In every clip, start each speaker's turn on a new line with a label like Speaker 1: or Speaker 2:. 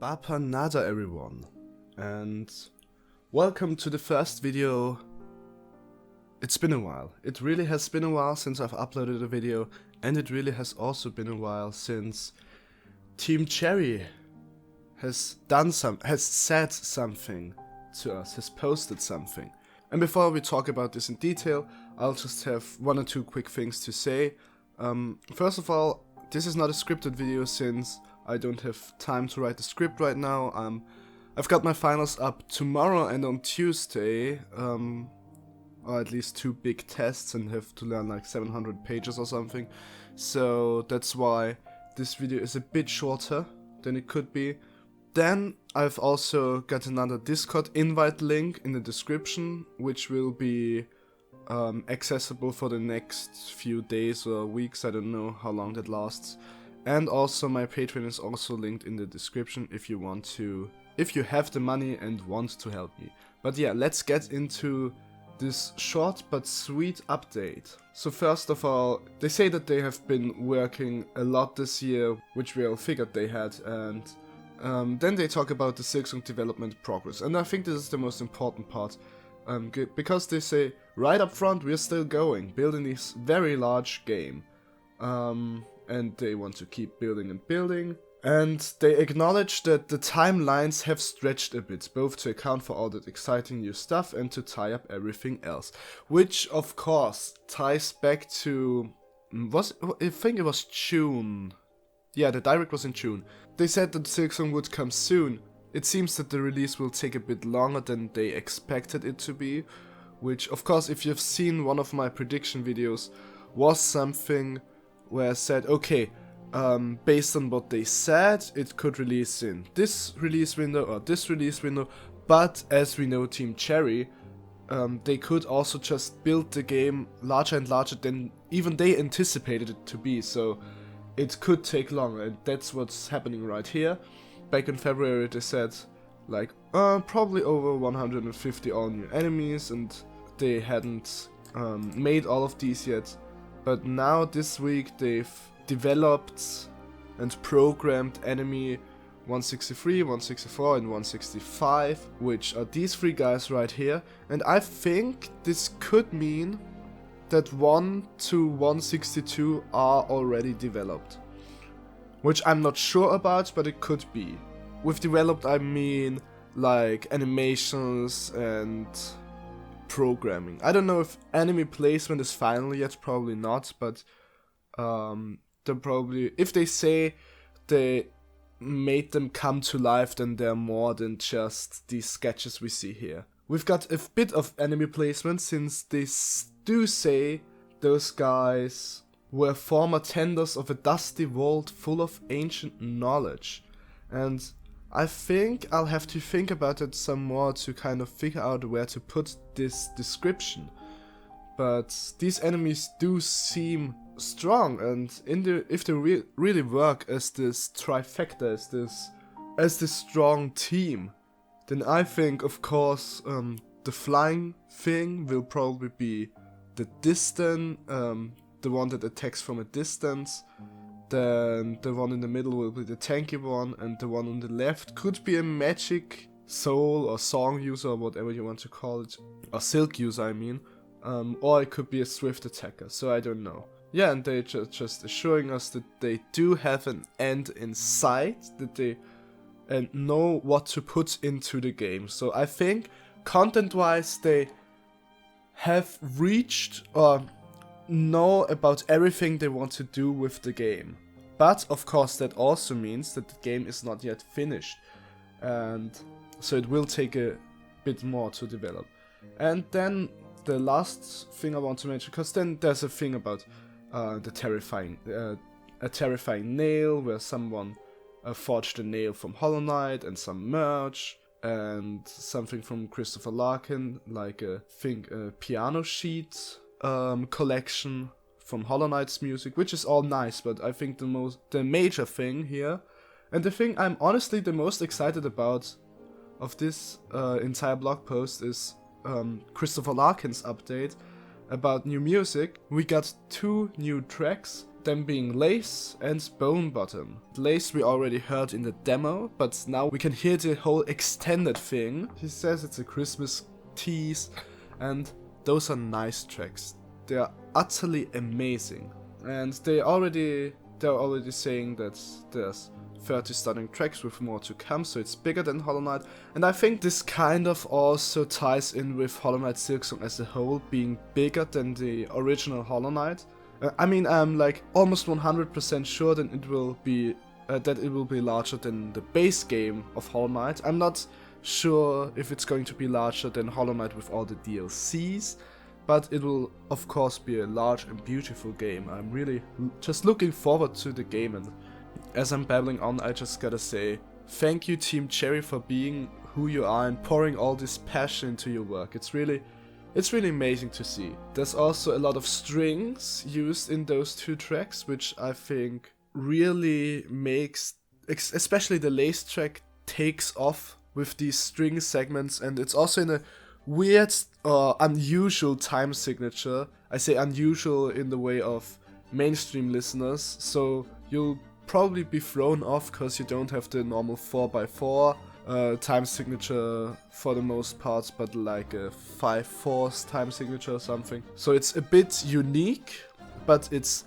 Speaker 1: Bapa Nada everyone, and welcome to the first video. It's been a while. It really has been a while since I've uploaded a video, and it really has also been a while since Team Cherry has said something to us, has posted something. And before we talk about this in detail, I'll just have one or two quick things to say. First of all, this is not a scripted video since I don't have time to write the script right now. I've got my finals up tomorrow and on Tuesday, or at least 2 big tests, and have to learn like 700 pages or something. So that's why this video is a bit shorter than it could be. Then I've also got another Discord invite link in the description, which will be accessible for the next few days or weeks. I don't know how long that lasts. And also my Patreon is also linked in the description if you have the money and want to help me. But yeah, let's get into this short but sweet update. So first of all, they say that they have been working a lot this year, which we all figured they had, and then they talk about the Silksong development progress. And I think this is the most important part, because they say right up front we're still going, building this very large game. And they want to keep building and building. And they acknowledge that the timelines have stretched a bit, both to account for all that exciting new stuff and to tie up everything else. Which, of course, ties back to... I think it was June. Yeah, the direct was in June. They said that Silksong would come soon. It seems that the release will take a bit longer than they expected it to be. Which, of course, if you've seen one of my prediction videos, was something where I said, okay, based on what they said, it could release in this release window or this release window, but as we know Team Cherry, they could also just build the game larger and larger than even they anticipated it to be, so it could take longer, and that's what's happening right here. Back in February they said, like, probably over 150 all new enemies, and they hadn't made all of these yet. But now this week they've developed and programmed enemy 163, 164 and 165, which are these 3 guys right here. And I think this could mean that 1 to 162 are already developed. Which I'm not sure about, but it could be. With developed I mean like animations and programming. I don't know if enemy placement is final yet, probably not, but they're probably, if they say they made them come to life, then they're more than just these sketches we see here. We've got a bit of enemy placement, since they do say those guys were former tenders of a dusty world full of ancient knowledge, and I think I'll have to think about it some more to kind of figure out where to put this description. But these enemies do seem strong, and if they really work as this trifecta, as this strong team, then I think, of course, the flying thing will probably be the distant, the one that attacks from a distance. Then the one in the middle will be the tanky one, and the one on the left could be a magic soul or song user or whatever you want to call it, or silk user I mean, or it could be a swift attacker, so I don't know. Yeah, and they're just assuring us that they do have an end in sight, that they know what to put into the game. So I think content wise they have reached or know about everything they want to do with the game. But of course that also means that the game is not yet finished, and so it will take a bit more to develop. And then the last thing I want to mention, because then there's a thing about a terrifying nail, where someone forged a nail from Hollow Knight, and some merch, and something from Christopher Larkin, like a piano sheet collection from Hollow Knight's music, which is all nice, but I think the major thing here, and the thing I'm honestly the most excited about of this entire blog post, is Christopher Larkin's update about new music. We got 2 new tracks, them being Lace and Bone Bottom. Lace we already heard in the demo, but now we can hear the whole extended thing. He says it's a Christmas tease, and those are nice tracks. They are utterly amazing, and they're already saying that there's 30 stunning tracks with more to come, so it's bigger than Hollow Knight. And I think this kind of also ties in with Hollow Knight Silksong as a whole being bigger than the original Hollow Knight. I mean, I'm like almost 100% sure that it will be larger than the base game of Hollow Knight. I'm not sure if it's going to be larger than Hollow Knight with all the DLCs, but it will of course be a large and beautiful game. I'm really just looking forward to the game, and as I'm babbling on, I just gotta say thank you Team Cherry for being who you are and pouring all this passion into your work. It's really amazing to see. There's also a lot of strings used in those two tracks, which I think really makes, especially the Lace track, takes off with these string segments, and it's also in a weird or unusual time signature. I say unusual in the way of mainstream listeners, so you'll probably be thrown off because you don't have the normal 4x4 time signature for the most part, but like a 5/4 time signature or something. So it's a bit unique, but it's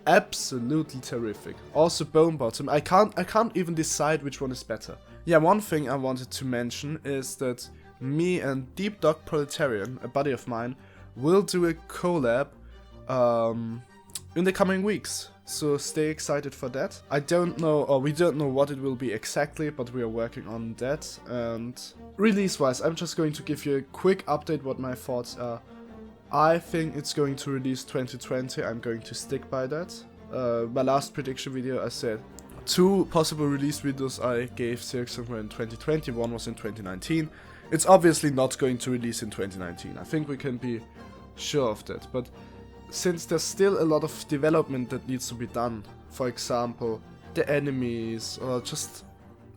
Speaker 1: absolutely terrific. Also Bone Bottom, I can't even decide which one is better. Yeah, one thing I wanted to mention is that me and Deep Dog Proletarian, a buddy of mine, will do a collab in the coming weeks. So stay excited for that. I don't know, or we don't know what it will be exactly, but we are working on that. And release-wise, I'm just going to give you a quick update what my thoughts are. I think it's going to release 2020, I'm going to stick by that. My last prediction video I said 2 possible release windows I gave Silksong were in 2020, one was in 2019. It's obviously not going to release in 2019, I think we can be sure of that. But since there's still a lot of development that needs to be done, for example, the enemies, or just,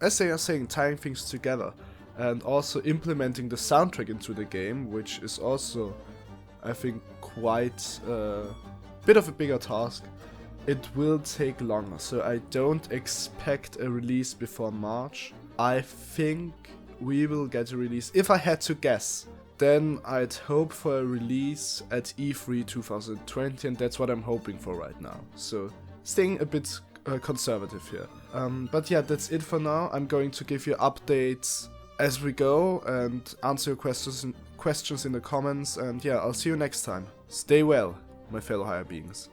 Speaker 1: as they are saying, tying things together, and also implementing the soundtrack into the game, which is also, I think, quite a bit of a bigger task, it will take longer. So I don't expect a release before March. I think we will get a release, if I had to guess, then I'd hope for a release at E3 2020, and that's what I'm hoping for right now. So staying a bit conservative here. But yeah, that's it for now. I'm going to give you updates as we go and answer your questions in the comments, and yeah, I'll see you next time. Stay well, my fellow higher beings.